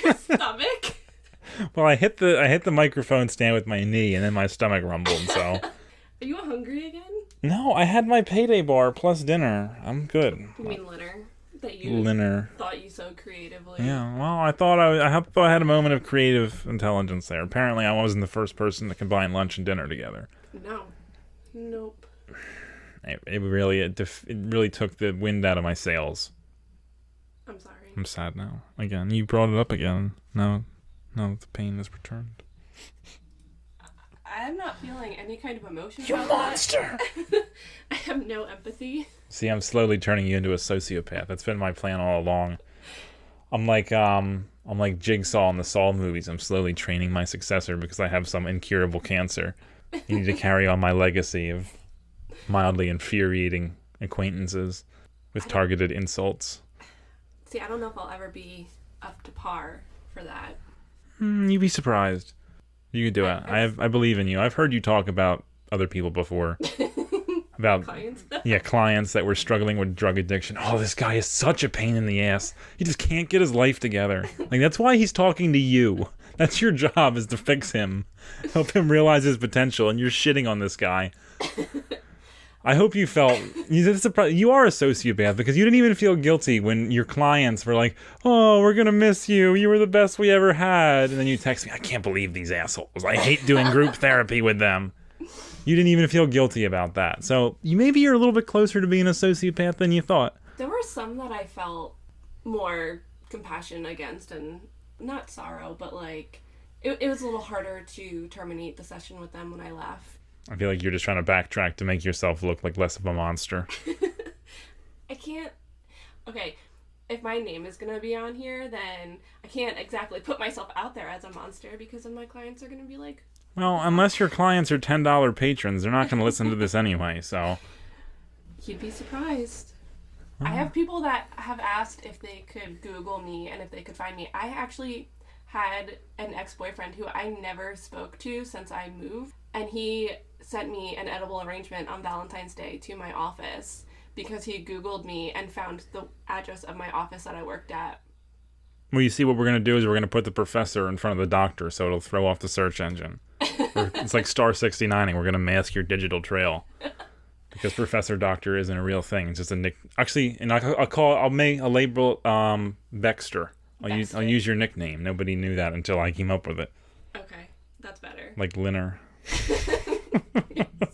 your stomach? Well, I hit the microphone stand with my knee, and then my stomach rumbled, so... Are you hungry again? No, I had my payday bar plus dinner. I'm good. You mean Linner? That you thought you so creatively. Yeah, well, I thought I had a moment of creative intelligence there. Apparently, I wasn't the first person to combine lunch and dinner together. No. Nope. It really took the wind out of my sails. I'm sorry. I'm sad now. Again, you brought it up again. No, the pain has returned. I'm not feeling any kind of emotion. You monster! I have no empathy. See, I'm slowly turning you into a sociopath. That's been my plan all along. I'm like Jigsaw in the Saw movies. I'm slowly training my successor because I have some incurable cancer. You need to carry on my legacy of mildly infuriating acquaintances with targeted insults. See, I don't know if I'll ever be up to par for that. You'd be surprised. You could do it. I believe in you. I've heard you talk about other people before. About clients? Yeah, clients that were struggling with drug addiction. Oh, this guy is such a pain in the ass. He just can't get his life together. Like, that's why he's talking to you. That's your job, is to fix him. Help him realize his potential, and you're shitting on this guy. I hope you felt... You are a sociopath because you didn't even feel guilty when your clients were like, oh, we're going to miss you. You were the best we ever had. And then you text me, I can't believe these assholes. I hate doing group therapy with them. You didn't even feel guilty about that. So maybe you're a little bit closer to being a sociopath than you thought. There were some that I felt more compassion against, and not sorrow, but like it was a little harder to terminate the session with them when I left. I feel like you're just trying to backtrack to make yourself look like less of a monster. I can't... Okay, if my name is going to be on here, then I can't exactly put myself out there as a monster because then my clients are going to be like... Well, unless your clients are $10 patrons, they're not going to listen to this anyway, so... You'd be surprised. I have people that have asked if they could Google me and if they could find me. I actually had an ex-boyfriend who I never spoke to since I moved, and he sent me an edible arrangement on Valentine's Day to my office because he Googled me and found the address of my office that I worked at. Well, you see, what we're going to do is we're going to put the professor in front of the doctor so it'll throw off the search engine. It's like star 69, and we're going to mask your digital trail. Because Professor Doctor isn't a real thing. It's just a nick. Actually, and I'll label Beckster. I'll use your nickname. Nobody knew that until I came up with it. Okay, that's better. Like Linner.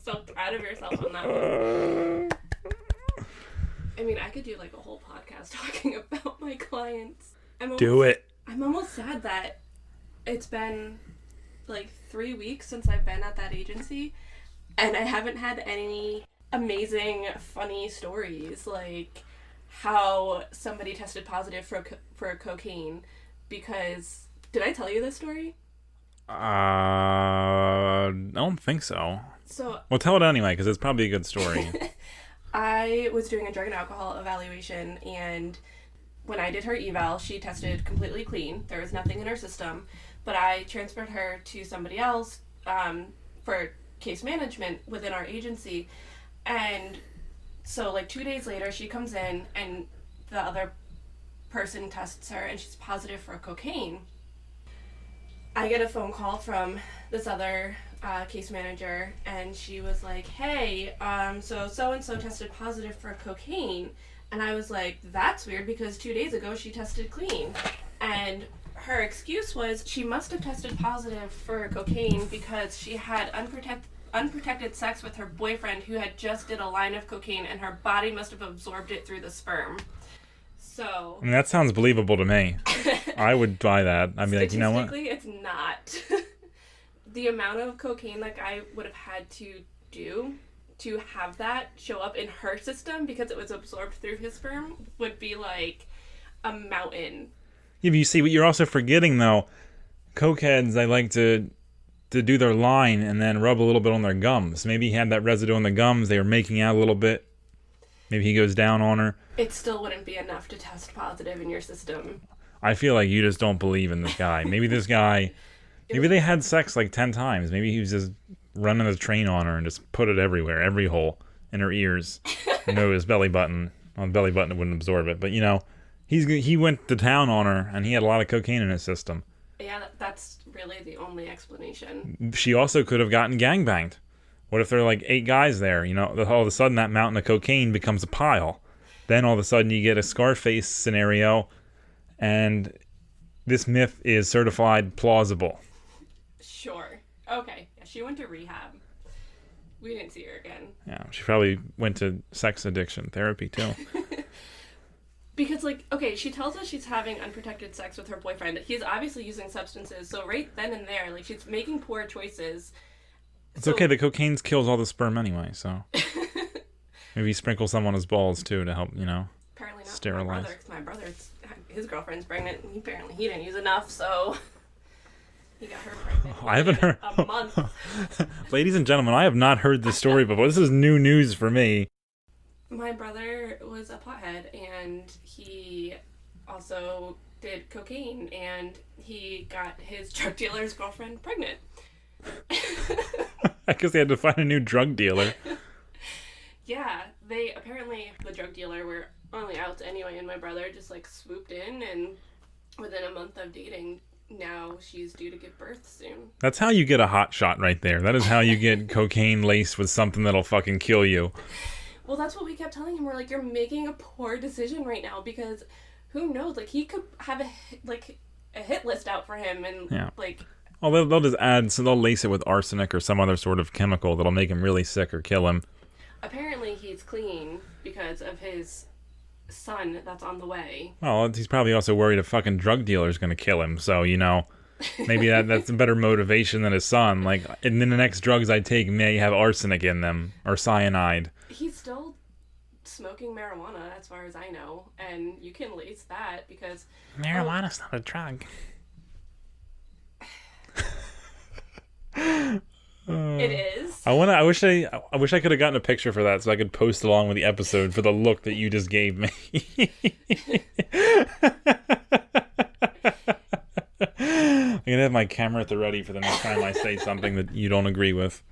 So proud of yourself on that one. I mean, I could do like a whole podcast talking about my clients. Do it. I'm almost sad that it's been like 3 weeks since I've been at that agency, and I haven't had any amazing, funny stories, like how somebody tested positive for cocaine because... Did I tell you this story? I don't think so. Well, tell it anyway, because it's probably a good story. I was doing a drug and alcohol evaluation, and when I did her eval, she tested completely clean. There was nothing in her system, but I transferred her to somebody else for case management within our agency. And so like 2 days later, she comes in and the other person tests her and she's positive for cocaine. I get a phone call from this other case manager, and she was like, hey, so-and-so tested positive for cocaine. And I was like, that's weird because 2 days ago she tested clean. And her excuse was she must have tested positive for cocaine because she had unprotected sex with her boyfriend who had just did a line of cocaine, and her body must have absorbed it through the sperm. So... I mean, that sounds believable to me. I would buy that. I'd be like, you know what? Statistically, it's not. The amount of cocaine that I would have had to do to have that show up in her system because it was absorbed through his sperm would be like a mountain. Yeah, but you see, what you're also forgetting, though, cokeheads, they like to do their line and then rub a little bit on their gums. Maybe he had that residue on the gums. They were making out a little bit. Maybe he goes down on her. It still wouldn't be enough to test positive in your system. I feel like you just don't believe in this guy. Maybe this guy... Maybe they had sex like 10 times. Maybe he was just running the train on her and just put it everywhere, every hole, in her ears. No, his belly button. On belly button, it wouldn't absorb it. But, you know, He went to town on her, and he had a lot of cocaine in his system. Yeah, that's really the only explanation. She also could have gotten gangbanged. What if there are like 8 guys there? All of a sudden that mountain of cocaine becomes a pile. Then all of a sudden you get a Scarface scenario, and this myth is certified plausible. Sure. Okay. Yeah, she went to rehab. We didn't see her again. Yeah, she probably went to sex addiction therapy too. Because, like, okay, she tells us she's having unprotected sex with her boyfriend. He's obviously using substances, so right then and there, like, she's making poor choices. It's okay, the cocaine kills all the sperm anyway, so... Maybe sprinkle some on his balls, too, to help, Apparently not sterilize. My brother's, his girlfriend's pregnant, and apparently he didn't use enough, so... He got her pregnant. I haven't heard... A month. Ladies and gentlemen, I have not heard this story before. This is new news for me. My brother was a pothead, and he also did cocaine, and he got his drug dealer's girlfriend pregnant. I guess they had to find a new drug dealer. Yeah, the drug dealer were only out anyway, and my brother just, like, swooped in, and within a month of dating, now she's due to give birth soon. That's how you get a hot shot right there. That is how you get cocaine laced with something that'll fucking kill you. Well, that's what we kept telling him. We're like, you're making a poor decision right now, because who knows? Like, he could have a hit list out for him, and like... Oh, they'll just add, so they'll lace it with arsenic or some other sort of chemical that'll make him really sick or kill him. Apparently he's clean because of his son that's on the way. Well, he's probably also worried a fucking drug dealer's gonna kill him, so, maybe that's a better motivation than his son. Like, and then the next drugs I take may have arsenic in them, or cyanide. He's still smoking marijuana, as far as I know, and you can lace that because... Marijuana's not a drug. It is. I wish I could have gotten a picture for that so I could post along with the episode for the look that you just gave me. I'm gonna have my camera at the ready for the next time I say something that you don't agree with.